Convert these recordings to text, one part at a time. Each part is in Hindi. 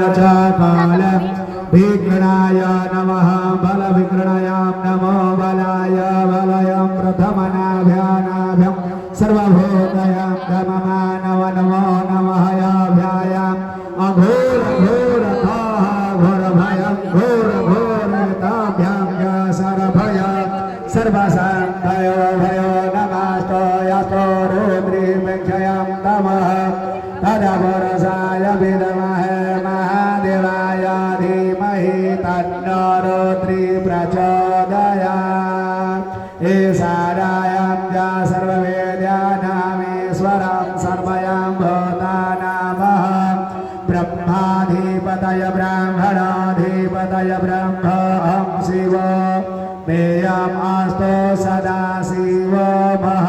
काल विघ्नाय नमः बल विघ्नायां नमो बलाय बलयं प्रथमनाभ्यानाभ्यं सर्वभूतयं धममानव नमो नमः याभ्यायाम् अघोर घोरथः घोरभयं घोर घोरताभ्यां सरभय सर्वशान्तयो भयो नमस्तोऽस्तु रुद्रीभिक्षयां नमः तदवरसाय विद्महे महादेवाय धीमहि तन्नो रुद्री प्रचोदयात् ईशानायां च सर्ववेद्यानामीश्वरं सर्वयां भूतानामहं ब्रह्माधिपतय ब्राह्मणाधिपतय ब्रह्मं शिवो मेयम् अस्तु सदा शिवो मह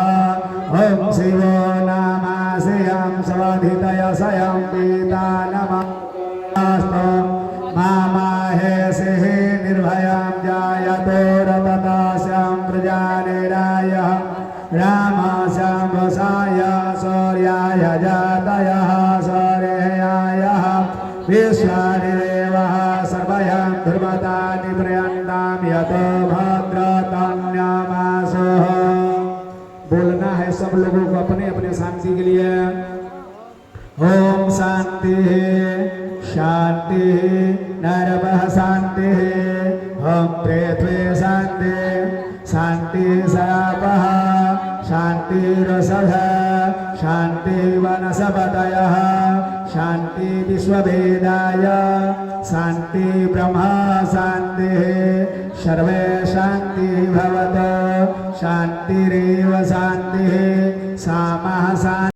ॐ शिवो नामास्यं स्वधितय स्वयं पिता नमस्तु मामाहे सिः निर्भयं जायतो रततास्यां प्रजानिरायः रामस्यां वसाय शौर्याय जातयः शौर्यायः विश्वानिदेवः सर्वयं धर्मतानि प्रयन्तां यतो भद्रतन्यमासुः। बोलना है सब लोगों को अपने अपने शांति के लिए। ओम शांति शांति नरवः शांति ओम पृथ्वी शांति शांति शापः शांति रसः शांति वनस्पतयः शांति विश्ववेदाय शांति ब्रह्म शांति सर्वे शांति भवतु शांतिरेव शांति सामः शांति।